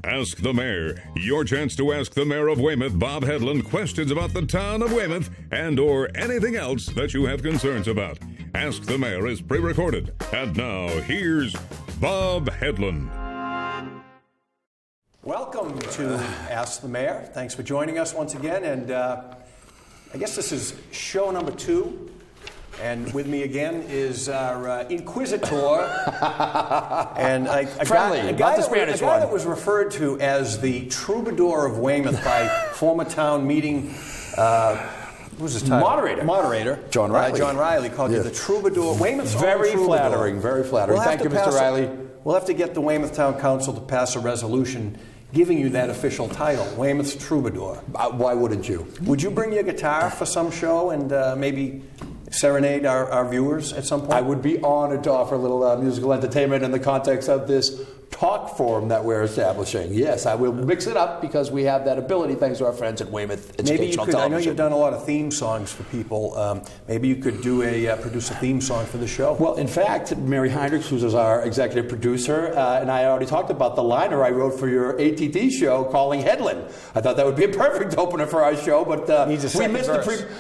Ask the Mayor, your chance to ask the Mayor of Weymouth, Bob Hedlund, questions about the town of Weymouth and or anything else that you have concerns about. Ask the Mayor is pre-recorded. And now, here's Bob Hedlund. Welcome to Ask the Mayor. Thanks for joining us once again. And I guess this is show number 2. And with me again is our Inquisitor, and a guy that was referred to as the Troubadour of Weymouth by former town meeting, what was his title? Moderator. John Riley. John Riley called you the Troubadour. Weymouth's very own Troubadour. flattering, very flattering. Thank you, Mr. Riley. We'll have to get the Weymouth Town Council to pass a resolution giving you that official title, Weymouth's Troubadour. Why wouldn't you? Would you bring your guitar for some show and maybe serenade our viewers at some point? I would be honored to offer a little musical entertainment in the context of this talk forum that we're establishing. Yes, I will mix it up because we have that ability thanks to our friends at Weymouth Educational Maybe you could, Television. I know you've done a lot of theme songs for people. Maybe you could do produce a theme song for the show. Well, in fact, Mary Heinrichs, who's our executive producer, and I already talked about the liner I wrote for your ATT show calling Headland. I thought that would be a perfect opener for our show, but we missed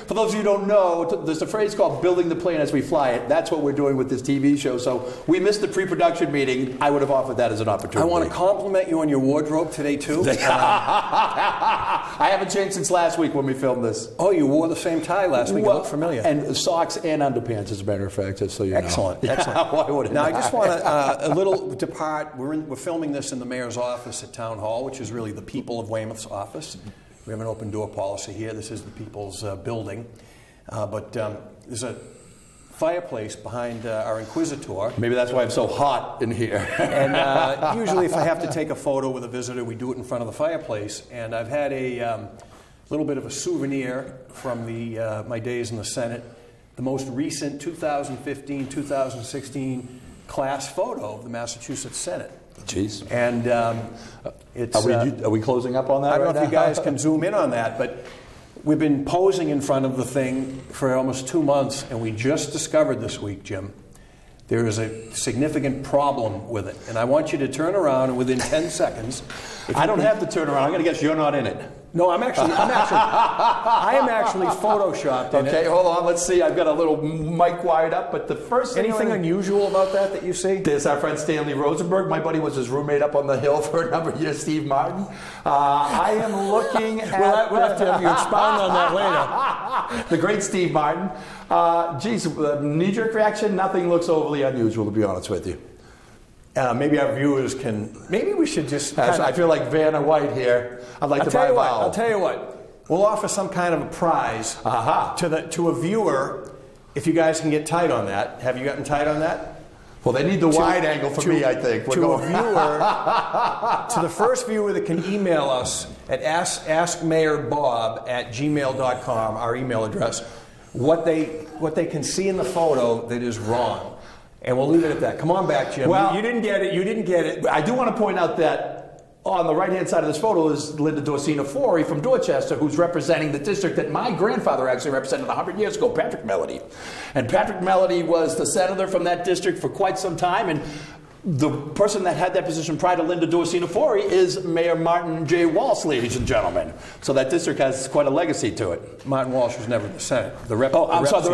for those of you who don't know, there's a phrase called building the plane as we fly it. That's what we're doing with this TV show. So we missed the pre-production meeting. I would have offered that as an opportunity. I want to compliment you on your wardrobe today, too. I haven't changed since last week when we filmed this. Oh, you wore the same tie last week. It looked familiar. And socks and underpants, as a matter of fact, just so you know. Excellent. Why wouldn't Now, I just want to, a little depart. We're filming this in the mayor's office at Town Hall, which is really the people of Weymouth's office. We have an open door policy here. This is the people's building. But there's a fireplace behind our Inquisitor. Maybe that's why I'm so hot in here. And usually if I have to take a photo with a visitor, we do it in front of the fireplace. And I've had a little bit of a souvenir from my days in the Senate. The most recent 2015-2016 class photo of the Massachusetts Senate. Jeez. And it's... Are we closing up on that? I don't know if you guys can zoom in on that, but we've been posing in front of the thing for almost 2 months, and we just discovered this week, Jim, there is a significant problem with it. And I want you to turn around, and within 10 seconds... I don't have to turn around. I'm going to guess you're not in it. No, I am actually photoshopped in it. Okay, hold on. Let's see. I've got a little mic wired up, but the first thing... Anything unusual about that you see? There's our friend Stanley Rosenberg. My buddy was his roommate up on the hill for a number of years, Steve Martin. I am looking at... We'll have to have you expound on that later. The great Steve Martin. Geez, knee-jerk reaction, nothing looks overly unusual, to be honest with you. Maybe our viewers can... Maybe we should just... I feel like Vanna White here. I'd like to buy a vowel. I'll tell you what. We'll offer some kind of a prize to a viewer if you guys can get tight on that. Have you gotten tight on that? Well, they need the wide angle for me, I think. To the first viewer that can email us at askmayorbob@gmail.com, our email address, what they can see in the photo that is wrong. And we'll leave it at that. Come on back, Jim. Well, you didn't get it. You didn't get it. I do want to point out that on the right-hand side of this photo is Linda Dorsina Forey from Dorchester, who's representing the district that my grandfather actually represented 100 years ago, Patrick Melody. And Patrick Melody was the senator from that district for quite some time, and the person that had that position prior to Linda Dorsina Forey is Mayor Martin J. Walsh, ladies and gentlemen. So that district has quite a legacy to it. Martin Walsh was never the Senate. The rep. Oh, I'm sorry, the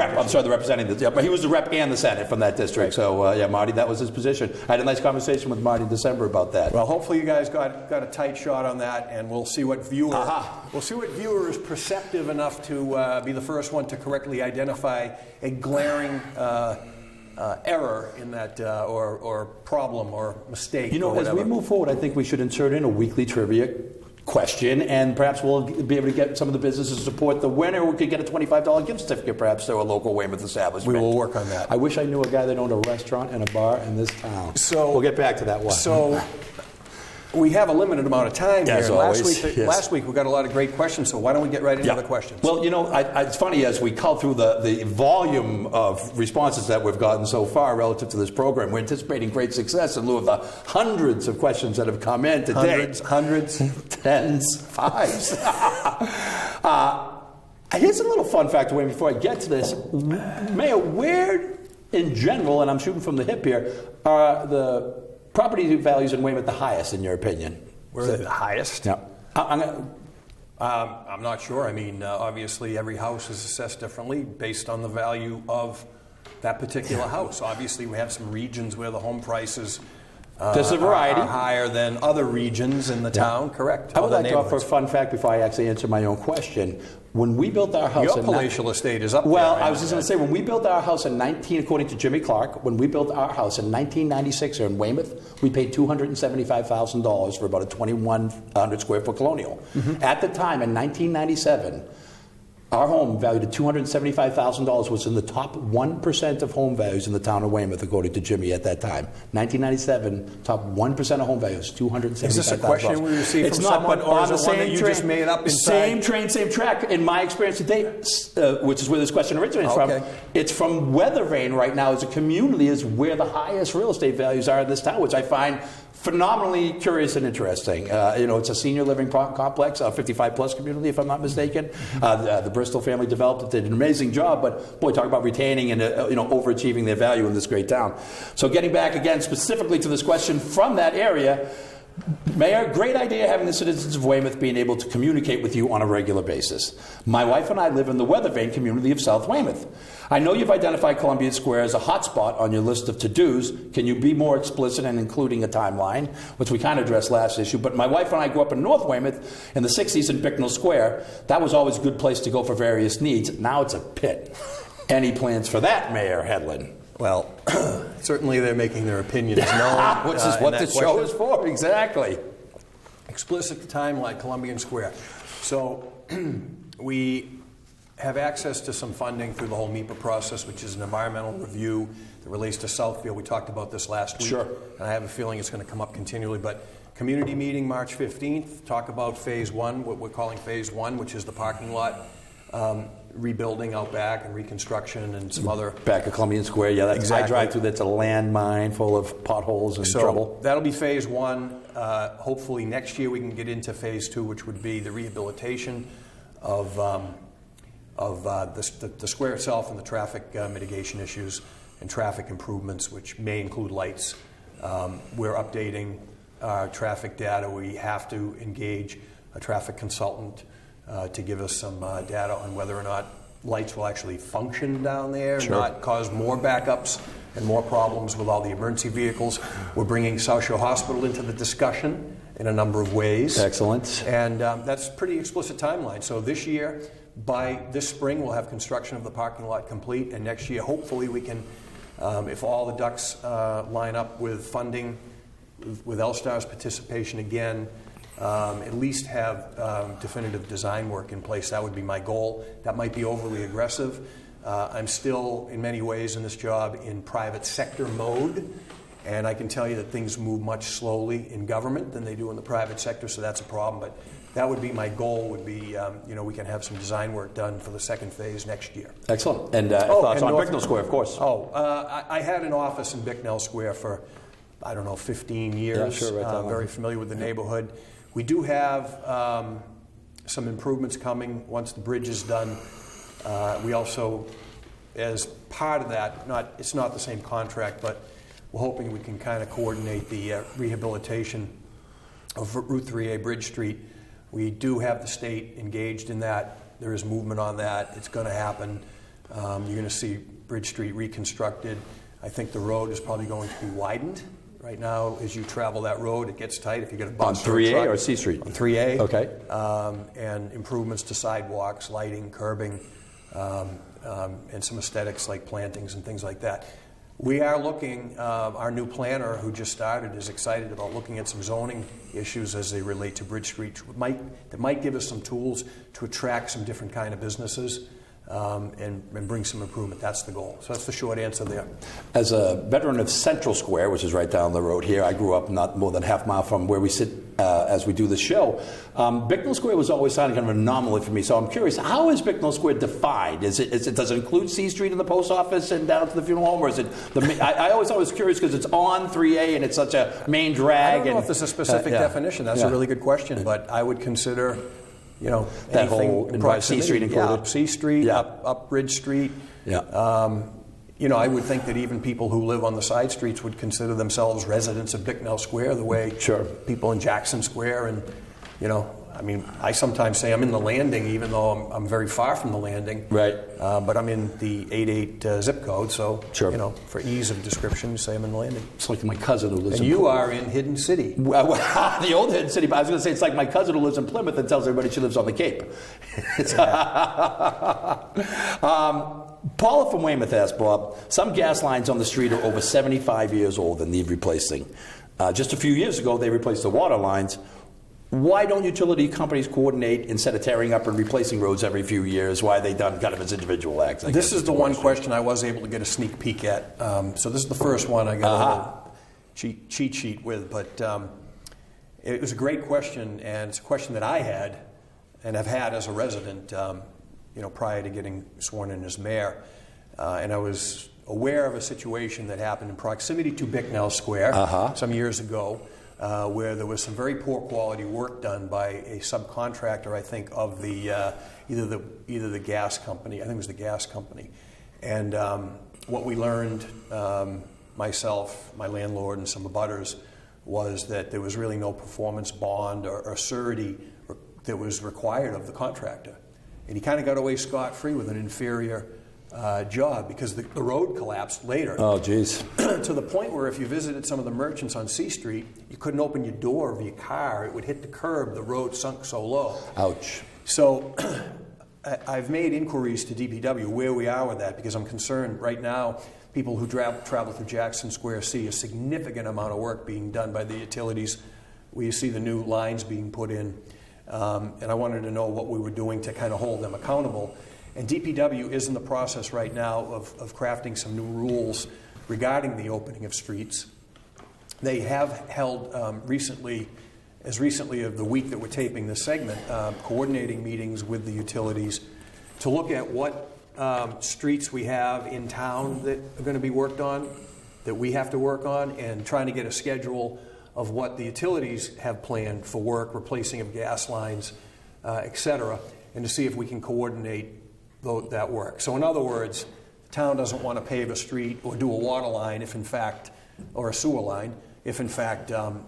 representative. Yeah, but he was the rep and the Senate from that district. Right. So, yeah, Marty, that was his position. I had a nice conversation with Marty in December about that. Well, hopefully you guys got a tight shot on that, and we'll see what viewer is perceptive enough to be the first one to correctly identify a glaring error in that or problem or mistake. You know, as we move forward, I think we should insert in a weekly trivia question, and perhaps we'll be able to get some of the businesses to support the winner. We could get a $25 gift certificate, perhaps, to a local Weymouth establishment. We will work on that. I wish I knew a guy that owned a restaurant and a bar in this town. So we'll get back to that one. So we have a limited amount of time here. As always, last week we got a lot of great questions, so why don't we get right into the questions? Well, you know, it's funny, as we cull through the volume of responses that we've gotten so far relative to this program, we're anticipating great success in lieu of the hundreds of questions that have come in today. Hundreds. Tens, fives. Here's a little fun fact, Wayne, before I get to this. Mayor, where in general, and I'm shooting from the hip here, are the property values in Weymouth the highest, in your opinion? We're the highest? Yeah. I'm not sure. I mean, obviously every house is assessed differently based on the value of that particular house. Obviously we have some regions where the home prices there's a variety. Are higher than other regions in the town, correct? I would like to offer a fun fact before I actually answer my own question. When we built our house... Your palatial estate is up well, there. I was just going to say, when we built our house in according to Jimmy Clark, when we built our house in 1996 here in Weymouth, we paid $275,000 for about a 2,100 square foot colonial. Mm-hmm. At the time, in 1997, our home valued at $275,000 was in the top 1% of home values in the town of Weymouth, according to Jimmy at that time. 1997, top 1% of home values, $275,000. Is this a question we received from someone, or is it one that you just made up inside? Same train, same track. In my experience today, which is where this question originates from, it's from Weather Vane right now as a community is where the highest real estate values are in this town, which I find phenomenally curious and interesting. It's a senior living complex, a 55-plus community, if I'm not mistaken. The Bristol family developed it, did an amazing job, but boy, talk about retaining and overachieving their value in this great town. So getting back again specifically to this question from that area, Mayor, great idea having the citizens of Weymouth being able to communicate with you on a regular basis. My wife and I live in the Weather Vane community of South Weymouth. I know you've identified Columbia Square as a hotspot on your list of to-dos. Can you be more explicit in including a timeline, which we kind of addressed last issue, but my wife and I grew up in North Weymouth in the 60s in Bicknell Square. That was always a good place to go for various needs. Now it's a pit. Any plans for that, Mayor Hedlund? Well, certainly they're making their opinions known. Which is what this show is for, exactly. Explicit timeline, Columbian Square. So we have access to some funding through the whole MEPA process, which is an environmental review that relates to Southfield. We talked about this last week. Sure. And I have a feeling it's going to come up continually. But community meeting March 15th, talk about phase one, what we're calling phase one, which is the parking lot rebuilding out back and reconstruction and some other... Back of Columbian Square, yeah. Exactly. I drive through, that's a landmine full of potholes and trouble. That'll be phase one. Hopefully next year we can get into phase two, which would be the rehabilitation of the square itself and the traffic mitigation issues and traffic improvements, which may include lights. We're updating our traffic data. We have to engage a traffic consultant to give us some data on whether or not lights will actually function down there, sure, not cause more backups and more problems with all the emergency vehicles. We're bringing South Shore Hospital into the discussion in a number of ways. Excellent. And that's a pretty explicit timeline. So this year, by this spring, we'll have construction of the parking lot complete, and next year, hopefully we can, if all the ducks line up with funding, with L-STAR's participation again, at least have definitive design work in place. That would be my goal. That might be overly aggressive. I'm still, in many ways, in this job in private sector mode, and I can tell you that things move much slowly in government than they do in the private sector, so that's a problem. But that would be my goal, would be, we can have some design work done for the second phase next year. Excellent. And thoughts on Bicknell Square, of course. I had an office in Bicknell Square for, 15 years. Yeah, sure, right, very familiar with the neighborhood. We do have some improvements coming once the bridge is done. We also, as part of that, it's not the same contract, but we're hoping we can kind of coordinate the rehabilitation of Route 3A Bridge Street. We do have the state engaged in that. There is movement on that. It's going to happen. You're going to see Bridge Street reconstructed. I think the road is probably going to be widened. Right now, as you travel that road, it gets tight if you get a bus on 3A or a truck. or C Street? On 3A. Okay. And improvements to sidewalks, lighting, curbing, and some aesthetics like plantings and things like that. We are looking, our new planner who just started is excited about looking at some zoning issues as they relate to Bridge Street that might give us some tools to attract some different kind of businesses. And bring some improvement. That's the goal. So that's the short answer there. As a veteran of Central Square, which is right down the road here, I grew up not more than half a mile from where we sit as we do the show. Bicknell Square was always sounding kind of an anomaly for me. So I'm curious, how is Bicknell Square defined? Does it include C Street and the post office and down to the funeral home, or is it I always was curious because it's on 3A and it's such a main drag. I don't know if there's a specific definition. That's a really good question, but I would consider. That whole in C Street included. Yeah, up C Street, yeah, up Bridge Street. Yeah. I would think that even people who live on the side streets would consider themselves residents of Bicknell Square, the way people in Jackson Square, and I sometimes say I'm in the Landing, even though I'm very far from the Landing. Right. But I'm in the 88 zip code, so for ease of description, say I'm in the Landing. It's like my cousin who lives. And you are in Hidden City. The old Hidden City. But I was going to say it's like my cousin who lives in Plymouth and tells everybody she lives on the Cape. Paula from Weymouth asked Bob, some gas lines on the street are over 75 years old and need replacing. Just a few years ago, they replaced the water lines. Why don't utility companies coordinate instead of tearing up and replacing roads every few years? Why are they done kind of as individual acts? This is the one question I was able to get a sneak peek at. So this is the first one I got a cheat sheet with, but it was a great question, and it's a question that I had and have had as a resident, prior to getting sworn in as mayor. And I was aware of a situation that happened in proximity to Bicknell Square some years ago, where there was some very poor quality work done by a subcontractor, I think, of the either the gas company. I think it was the gas company. And what we learned, myself, my landlord, and some abutters, was that there was really no performance bond or surety that was required of the contractor. And he kind of got away scot-free with an inferior job because the road collapsed later. Oh, geez. To the point where if you visited some of the merchants on C Street, you couldn't open your door of your car. It would hit the curb. The road sunk so low. Ouch. So I've made inquiries to DPW where we are with that, because I'm concerned right now people who travel through Jackson Square see a significant amount of work being done by the utilities, where you see the new lines being put in. And I wanted to know what we were doing to kind of hold them accountable. And DPW is in the process right now of crafting some new rules regarding the opening of streets. They have held recently of the week that we're taping this segment, coordinating meetings with the utilities to look at what streets we have in town that are going to be worked on, that we have to work on, and trying to get a schedule of what the utilities have planned for work, replacing of gas lines, et cetera, and to see if we can coordinate that work. So in other words, the town doesn't want to pave a street or do a water line if in fact, or a sewer line, if in fact the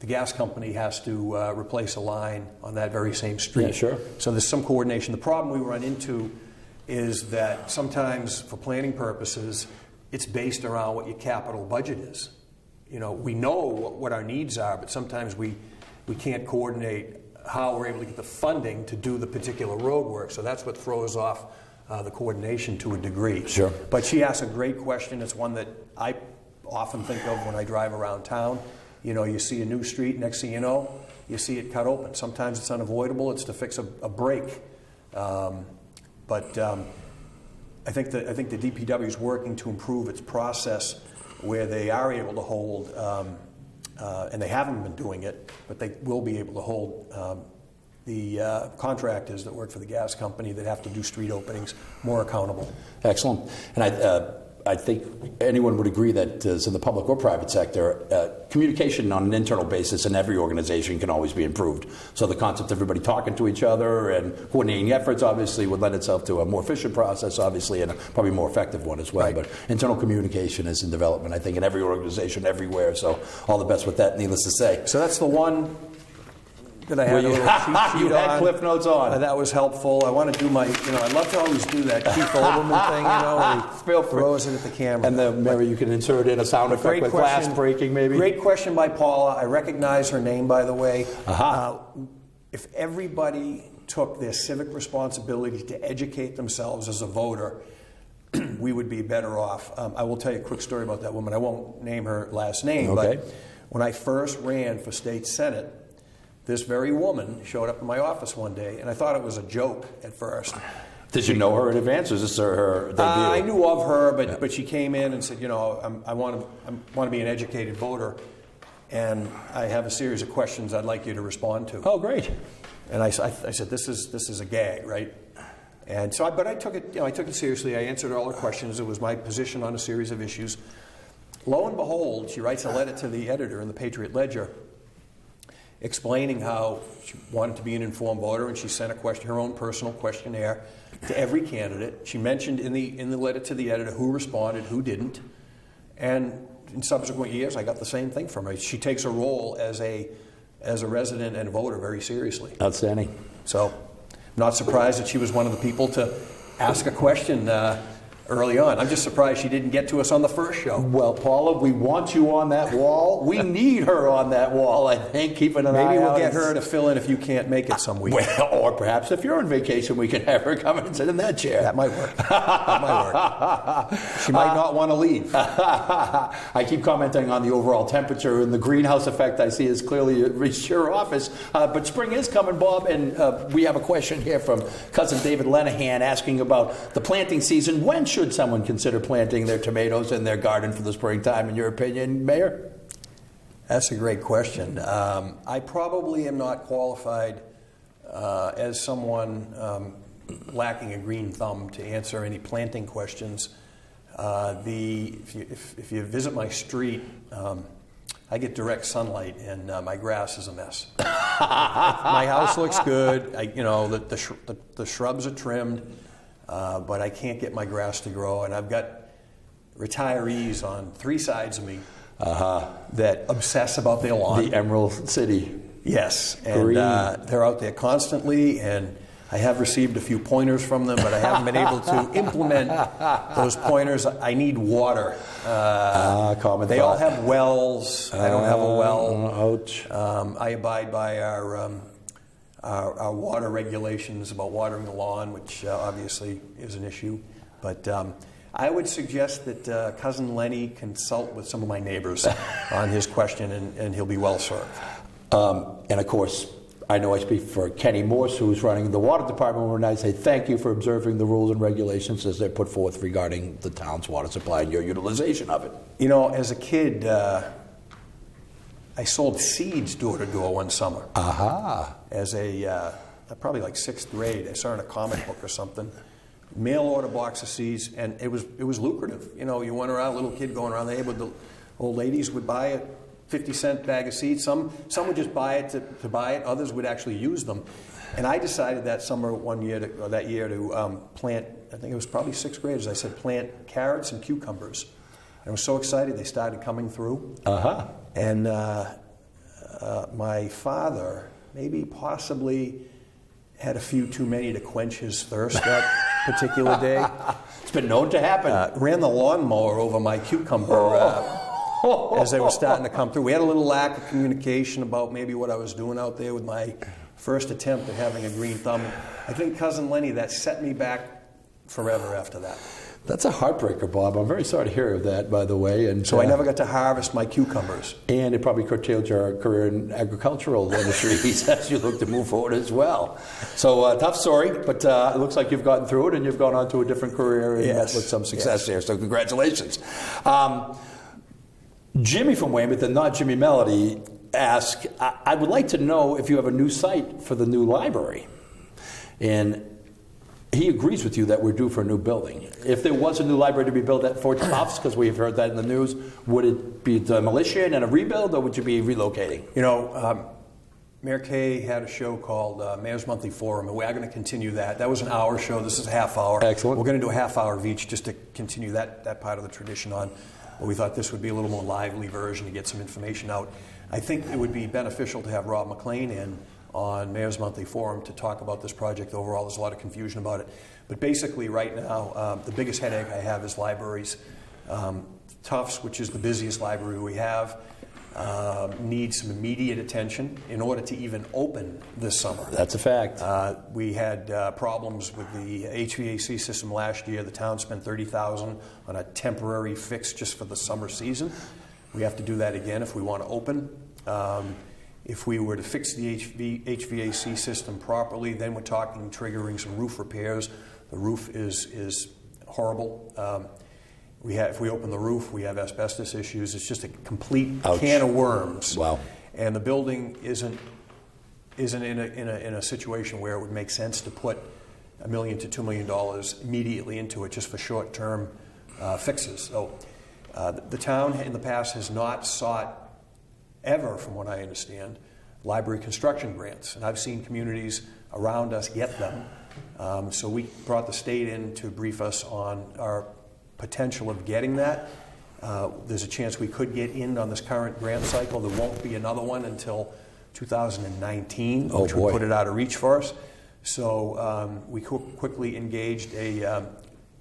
gas company has to replace a line on that very same street. Yeah, sure. So there's some coordination. The problem we run into is that sometimes for planning purposes, it's based around what your capital budget is. We know what our needs are, but sometimes we can't coordinate how we're able to get the funding to do the particular road work. So that's what throws off the coordination to a degree. Sure. But she asked a great question. It's one that I often think of when I drive around town. You see a new street, next thing you know, you see it cut open. Sometimes it's unavoidable. It's to fix a break. But I think the DPW is working to improve its process where they are able to hold, and they haven't been doing it, but they will be able to hold the contractors that work for the gas company that have to do street openings more accountable. Excellent. And I think anyone would agree that in the public or private sector, communication on an internal basis in every organization can always be improved. So the concept of everybody talking to each other and coordinating efforts obviously would lend itself to a more efficient process, obviously, and a probably more effective one as well. Right. But internal communication is in development, I think, in every organization, everywhere. So all the best with that, needless to say. So that's the one that I had a little cheat sheet you had on. cliff notes on. That was helpful. I want to do my, I love to always do that Keith Olbermann thing, where he throws it at the camera. And Mary, you can insert in a sound effect with glass breaking, maybe. Great question by Paula. I recognize her name, by the way. If everybody took their civic responsibility to educate themselves as a voter, we would be better off. I will tell you a quick story about that woman. I won't name her last name, okay. But when I first ran for state senate, this very woman showed up in my office one day, and I thought it was a joke at first. Did you know her in advance, or is this her debut? I knew of her, but she came in and said, I want to be an educated voter, and I have a series of questions I'd like you to respond to. Oh, great! And I said, this is a gag, right? And so, but I took it seriously. I answered all her questions. It was my position on a series of issues. Lo and behold, she writes a letter to the editor in the Patriot Ledger. explaining how she wanted to be an informed voter, and she sent her own personal questionnaire to every candidate. She mentioned in the letter to the editor who responded, who didn't, and in subsequent years, I got the same thing from her. She takes her role as a resident and a voter very seriously. Outstanding. So, I'm not surprised that she was one of the people to ask a question early on. I'm just surprised she didn't get to us on the first show. Well, Paula, we want you on that wall. We need her on that wall, I think, keeping an eye out. Maybe we'll get her to fill in if you can't make it some week. Well, or perhaps if you're on vacation, we can have her come and sit in that chair. That might work. That might work. She might not want to leave. I keep commenting on the overall temperature, and the greenhouse effect I see has clearly reached your office. But spring is coming, Bob, and we have a question here from cousin David Lenahan asking about the planting season. When should someone consider planting their tomatoes in their garden for the springtime, in your opinion, Mayor? That's a great question. I probably am not qualified as someone lacking a green thumb to answer any planting questions. If you visit my street, I get direct sunlight, and my grass is a mess. My house looks good. The shrubs are trimmed, but I can't get my grass to grow, and I've got retirees on 3 sides of me that obsess about their lawn. The Emerald City. Yes, and they're out there constantly, and I have received a few pointers from them, but I haven't been able to implement those pointers. I need water. They all have wells. I don't have a well. Ouch. I abide by our water regulations about watering the lawn, which obviously is an issue. But I would suggest that Cousin Lenny consult with some of my neighbors on his question, and he'll be well served. And of course, I know I speak for Kenny Morse, who's running the water department, and I say thank you for observing the rules and regulations as they're put forth regarding the town's water supply and your utilization of it. You know, as a kid, I sold seeds door to door one summer. As probably like 6th grade, I saw in a comic book or something, mail order box of seeds, and it was lucrative. You know, you went around, little kid going around the neighborhood, the old ladies would buy a 50-cent bag of seeds. Some would just buy it to buy it. Others would actually use them. And I decided that summer, that year, to plant. I think it was probably 6th graders. I said plant carrots and cucumbers. I was so excited they started coming through. And my father, possibly had a few too many to quench his thirst that particular day. It's been known to happen. Ran the lawnmower over my cucumber as they were starting to come through. We had a little lack of communication about maybe what I was doing out there with my first attempt at having a green thumb. I think Cousin Lenny, that set me back forever after that. That's a heartbreaker, Bob. I'm very sorry to hear of that, by the way. And so I never got to harvest my cucumbers. And it probably curtailed your career in agricultural industries as you look to move forward as well. So tough story, but it looks like you've gotten through it and you've gone on to a different career and with some success there. So congratulations. Jimmy from Weymouth, and not Jimmy Melody, asked, I would like to know if you have a new site for the new library. And he agrees with you that we're due for a new building. If there was a new library to be built at Fort Tufts, because we've heard that in the news, would it be demolition and a rebuild, or would you be relocating? You know, Mayor Kay had a show called Mayor's Monthly Forum, and we're going to continue that. That was an hour show. This is a half hour. Excellent. We're going to do a half hour of each just to continue that part of the tradition on. But we thought this would be a little more lively version to get some information out. I think it would be beneficial to have Rob McLean in on Mayor's Monthly Forum to talk about this project overall. There's a lot of confusion about it. But basically right now, the biggest headache I have is libraries. Tufts, which is the busiest library we have, needs some immediate attention in order to even open this summer. That's a fact. We had problems with the HVAC system last year. The town spent $30,000 on a temporary fix just for the summer season. We have to do that again if we want to open. If we were to fix the HVAC system properly, then we're talking triggering some roof repairs. The roof is horrible. If we open the roof, we have asbestos issues. It's just a complete can of worms. Wow. And the building isn't in a situation where it would make sense to put $1 million to $2 million immediately into it just for short-term fixes. So the town in the past has not sought ever, from what I understand, library construction grants. And I've seen communities around us get them. So we brought the state in to brief us on our potential of getting that. There's a chance we could get in on this current grant cycle. There won't be another one until 2019, which would put it out of reach for us. So we quickly engaged a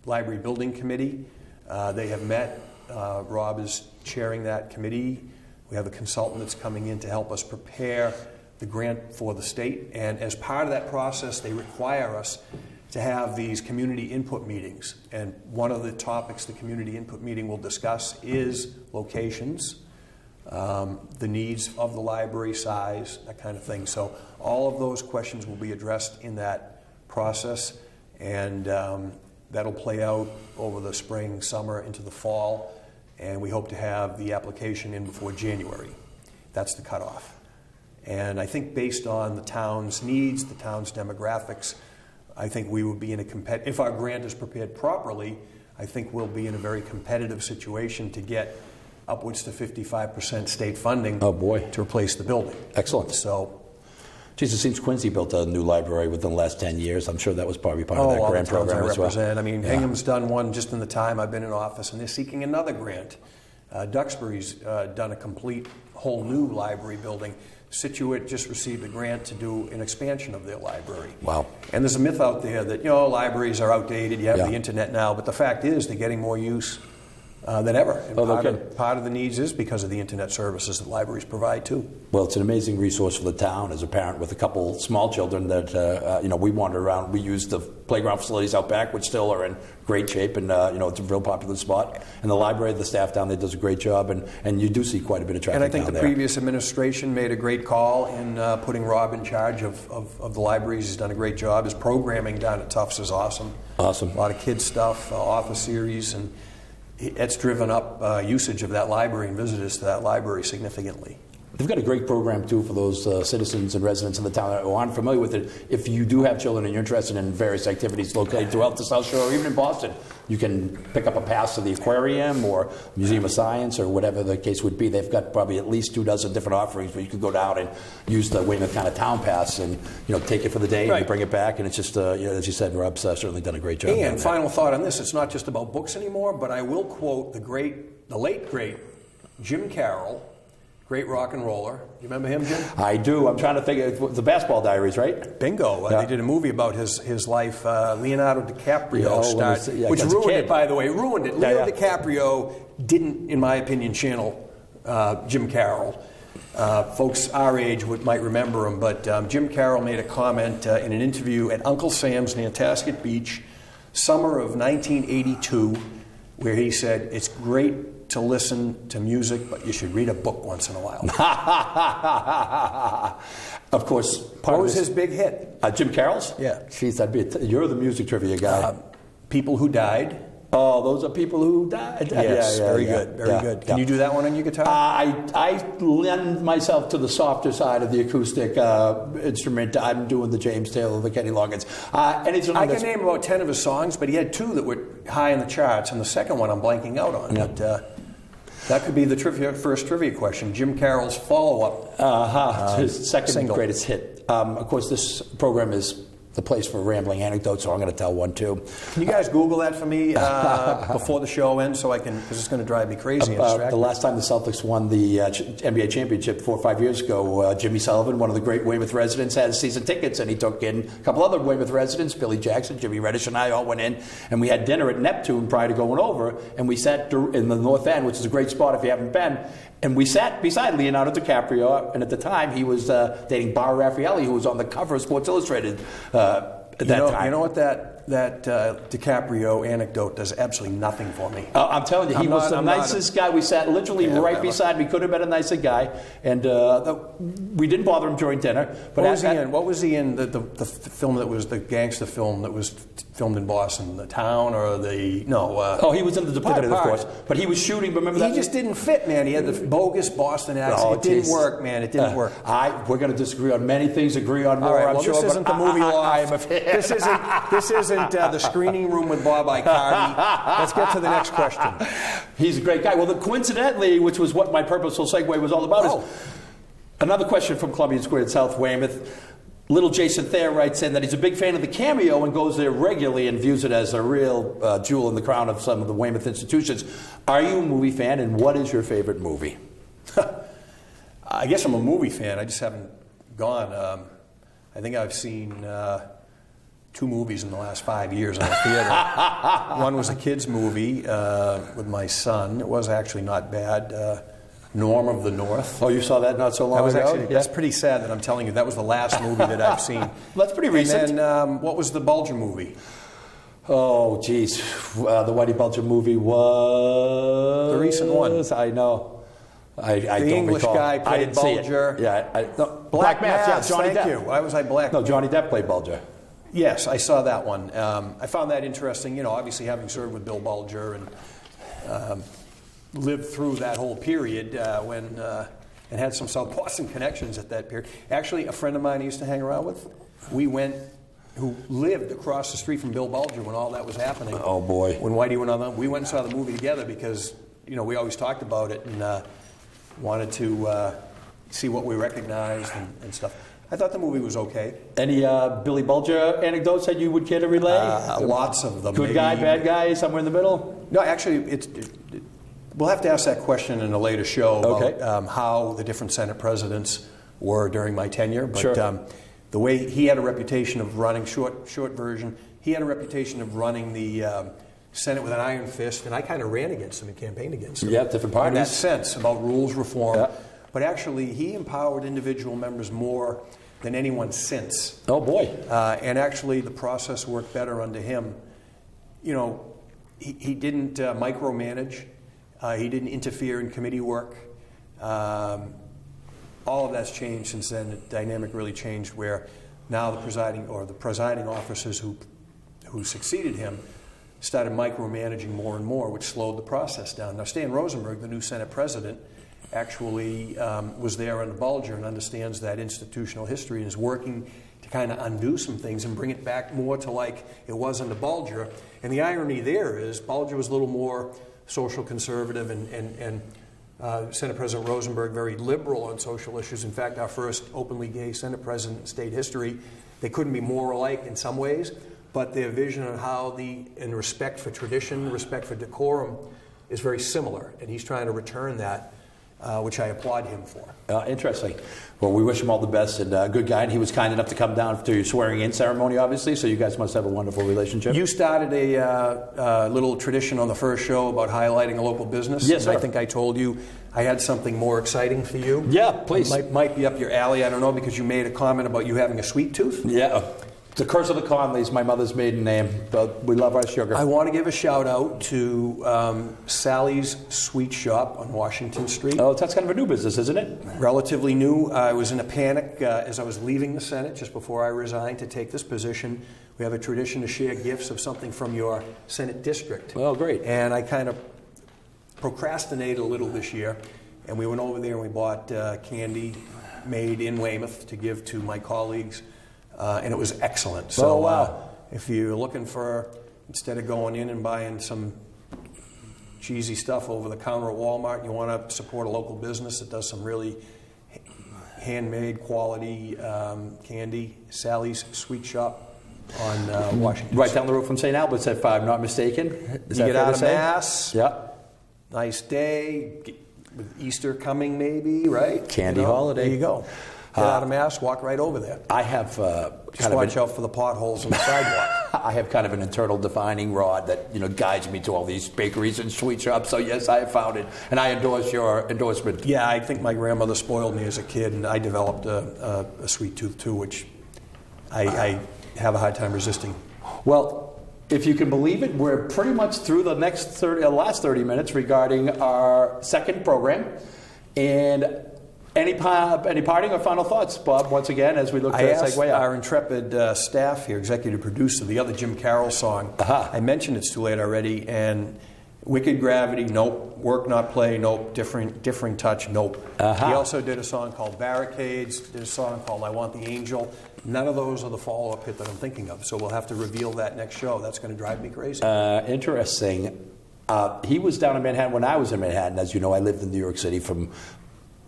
library building committee. They have met. Rob is chairing that committee. We have a consultant that's coming in to help us prepare the grant for the state. And as part of that process, they require us to have these community input meetings. And one of the topics the community input meeting will discuss is locations, the needs of the library, size, that kind of thing. So all of those questions will be addressed in that process, and that'll play out over the spring, summer, into the fall, and we hope to have the application in before January. That's the cutoff. And I think based on the town's needs, the town's demographics, I think we would be in a if our grant is prepared properly, I think we'll be in a very competitive situation to get upwards to 55% state funding to replace the building. Excellent. So, geez, it seems Quincy built a new library within the last 10 years. I'm sure that was probably part of that grant program as well. I mean, Hingham's done one just in the time I've been in office, and they're seeking another grant. Duxbury's done a complete whole new library building. Situate just received a grant to do an expansion of their library. Wow. And there's a myth out there that, libraries are outdated, you have the internet now, but the fact is they're getting more use than ever. And part of the needs is because of the internet services that libraries provide too. Well, it's an amazing resource for the town. As a parent with a couple small children that, we wander around. We use the playground facilities out back, which still are in great shape, and, it's a real popular spot. And the library, the staff down there does a great job, and you do see quite a bit of traffic. And I think the previous administration made a great call in putting Rob in charge of the libraries. He's done a great job. His programming down at Tufts is awesome. Awesome. A lot of kids stuff, author series, and it's driven up usage of that library and visitors to that library significantly. They've got a great program, too, for those citizens and residents of the town who aren't familiar with it. If you do have children and you're interested in various activities located throughout the South Shore or even in Boston, you can pick up a pass to the aquarium or Museum of Science or whatever the case would be. They've got probably at least 24 different offerings where you can go down and use the Weymouth kind of town pass and take it for the day and you bring it back. And it's just, as you said, Rob's certainly done a great job. And final thought on this, it's not just about books anymore, but I will quote the late, great Jim Carroll, great rock and roller. You remember him, Jim? I do. I'm trying to think. Of the Basketball Diaries, right? Bingo. They did a movie about his life. Leonardo DiCaprio starred, which ruined it, by the way. Ruined it. Leo DiCaprio didn't, in my opinion, channel Jim Carroll. Folks our age might remember him, but Jim Carroll made a comment in an interview at Uncle Sam's Nantasket Beach, summer of 1982, where he said, "It's great to listen to music, but you should read a book once in a while." Of course. What was his big hit? Jim Carroll's? Yeah. Jeez, you're the music trivia guy. People Who Died. Oh, those are people who died. Yes, very good. Can you do that one on your guitar? I lend myself to the softer side of the acoustic instrument. I'm doing the James Taylor, the Kenny Loggins. I can name about 10 of his songs, but he had 2 that were high in the charts, and the second one I'm blanking out on. Yeah. But that could be the first trivia question. Jim Carroll's follow-up. His second single. Greatest hit. Of course, this program is the place for rambling anecdotes, so I'm going to tell one too. Can you guys Google that for me before the show ends, so I can, because it's going to drive me crazy. The last time the Celtics won the NBA championship 4 or 5 years ago, Jimmy Sullivan, one of the great Weymouth residents, had season tickets, and he took in a couple other Weymouth residents, Billy Jackson, Jimmy Reddish, and I all went in, and we had dinner at Neptune prior to going over, and we sat in the North End, which is a great spot if you haven't been, and we sat beside Leonardo DiCaprio, and at the time he was dating Bar Raffaelli, who was on the cover of Sports Illustrated at that time. You know what that DiCaprio anecdote does absolutely nothing for me. I'm telling you, he was the nicest guy. We sat literally right beside him. He could have been a nicer guy, and we didn't bother him during dinner. But what was he in? The film that was the gangster film that was filmed in Boston, The Town, or the he was in The Departed, of course. But he was shooting. Remember that? He just didn't fit, man. He had the bogus Boston accent. It didn't work, man. It didn't work. We're going to disagree on many things. Agree on more. All right, I'm sure. This isn't the movie loft. This isn't the screening room with Bob Icardi. Let's get to the next question. He's a great guy. Well, coincidentally, which was what my purposeful segue was all about, is Another question from Columbia Square in South Weymouth. Little Jason Thayer writes in that he's a big fan of the Cameo and goes there regularly and views it as a real jewel in the crown of some of the Weymouth institutions. Are you a movie fan, and what is your favorite movie? I guess I'm a movie fan. I just haven't gone. I think I've seen 2 movies in the last 5 years in the theater. One was a kids' movie with my son. It was actually not bad. Norm of the North. Oh, you saw that not so long ago? Actually, that's pretty sad that I'm telling you. That was the last movie that I've seen. That's pretty recent. And then, what was the Bulger movie? Oh, geez. The Whitey Bulger movie was... The recent one. I know. I the don't English recall. guy played I didn't see Bulger. it. Yeah, no, Black Mass, Mass, yeah, Johnny thank Depp. you. Why was I Black? No, Johnny Depp played Bulger. Yes, I saw that one. I found that interesting. You know, obviously having served with Bill Bulger and lived through that whole period when and had some South Boston connections at that period. Actually, a friend of mine I used to hang around with, who lived across the street from Bill Bulger when all that was happening. Oh boy! When Whitey went on that, we went and saw the movie together because we always talked about it and wanted to see what we recognized and stuff. I thought the movie was okay. Any Billy Bulger anecdotes that you would care to relay? Lots of them. Good guy, bad guy, somewhere in the middle? No, actually, we'll have to ask that question in a later show about how the different Senate presidents were during my tenure. But sure. The way he had a reputation of running, short version, he had a reputation of running the Senate with an iron fist, and I kind of ran against him and campaigned against him. Yeah, different parties. In that sense, about rules reform. Yeah. But actually, he empowered individual members more than anyone since. Oh, boy. And actually, the process worked better under him. You know, he didn't micromanage. He didn't interfere in committee work. All of that's changed since then. The dynamic really changed where now the presiding officers who succeeded him started micromanaging more and more, which slowed the process down. Now, Stan Rosenberg, the new Senate president, actually was there under Bulger and understands that institutional history and is working to kind of undo some things and bring it back more to like it was under Bulger. And the irony there is Bulger was a little more social conservative and Senate President Rosenberg very liberal on social issues. In fact, our first openly gay Senate president in state history, they couldn't be more alike in some ways, but their vision on how and respect for tradition, respect for decorum is very similar. And he's trying to return that, which I applaud him for. Interesting. Well, we wish him all the best, and a good guy. And he was kind enough to come down to your swearing-in ceremony, obviously, so you guys must have a wonderful relationship. You started a little tradition on the first show about highlighting a local business. Yes, sir. I think I told you I had something more exciting for you. Yeah, please. Might be up your alley, I don't know, because you made a comment about you having a sweet tooth. Yeah. The Curse of the Conleys, my mother's maiden name, but we love our sugar. I want to give a shout out to Sally's Sweet Shop on Washington Street. Oh, that's kind of a new business, isn't it? Relatively new. I was in a panic as I was leaving the Senate just before I resigned to take this position. We have a tradition to share gifts of something from your Senate district. Oh, great. And I kind of procrastinated a little this year, and we went over there and we bought candy made in Weymouth to give to my colleagues. And it was excellent. So, oh, wow. If you're looking for, instead of going in and buying some cheesy stuff over the counter at Walmart, you want to support a local business that does some really handmade quality candy, Sally's Sweet Shop on Washington. Right down the road from St. Albert's, if I'm not mistaken. Is you that get fair out to of say? Mass. Yeah. Nice day. With Easter coming, maybe, right? Candy holiday. There you go. Get out of Mass, walk right over there. I have Just watch out for the potholes on the sidewalk. I have kind of an internal defining rod that guides me to all these bakeries and sweet shops. So yes, I have found it, and I endorse your endorsement. Yeah, I think my grandmother spoiled me as a kid, and I developed a sweet tooth too, which I have a hard time resisting. Well, if you can believe it, we're pretty much through the last 30 minutes regarding our second program, and. Any parting or final thoughts, Bob, once again, as we look to segue out? Our intrepid staff here, executive producer, the other Jim Carroll song. I mentioned It's Too Late Already, and Wicked Gravity, nope. Work Not Play, nope. Differing Touch, nope. He also did a song called Barricades, did a song called I Want the Angel. None of those are the follow-up hit that I'm thinking of, so we'll have to reveal that next show. That's going to drive me crazy. Interesting. He was down in Manhattan when I was in Manhattan. As you know, I lived in New York City from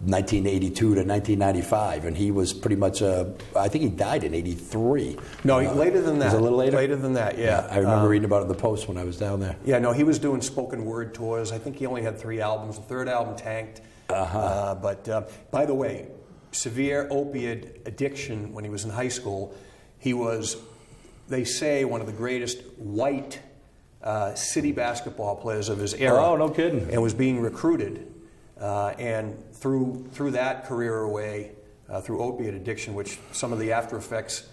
1982 to 1995, and he was pretty much I think he died in 83. No, later than that. Was it a little later? Later than that, yeah. I remember reading about it in the Post when I was down there. Yeah, no, he was doing spoken word tours. I think he only had 3 albums. The third album tanked. But by the way, severe opiate addiction when he was in high school. He was, they say, one of the greatest white city basketball players of his era. Oh, no kidding. And was being recruited. And through that career away, through opiate addiction, which some of the after effects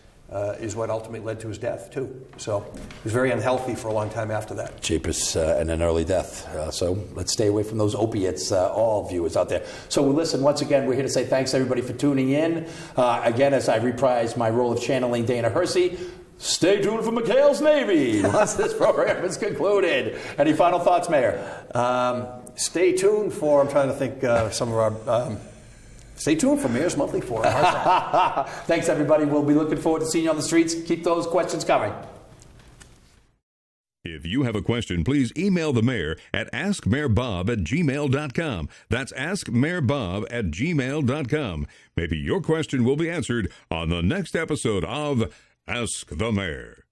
is what ultimately led to his death, too. So he was very unhealthy for a long time after that. Jeepers, and an early death. So let's stay away from those opiates, all viewers out there. So listen, once again, we're here to say thanks, everybody, for tuning in. Again, as I reprise my role of channeling Dana Hersey, stay tuned for McHale's Navy once this program is concluded. Any final thoughts, Mayor? Stay tuned for, I'm trying to think some of our... Stay tuned for Mayor's Monthly Forum. Thanks, everybody. We'll be looking forward to seeing you on the streets. Keep those questions coming. If you have a question, please email the mayor at askmayorbob@gmail.com. That's askmayorbob@gmail.com. Maybe your question will be answered on the next episode of Ask the Mayor.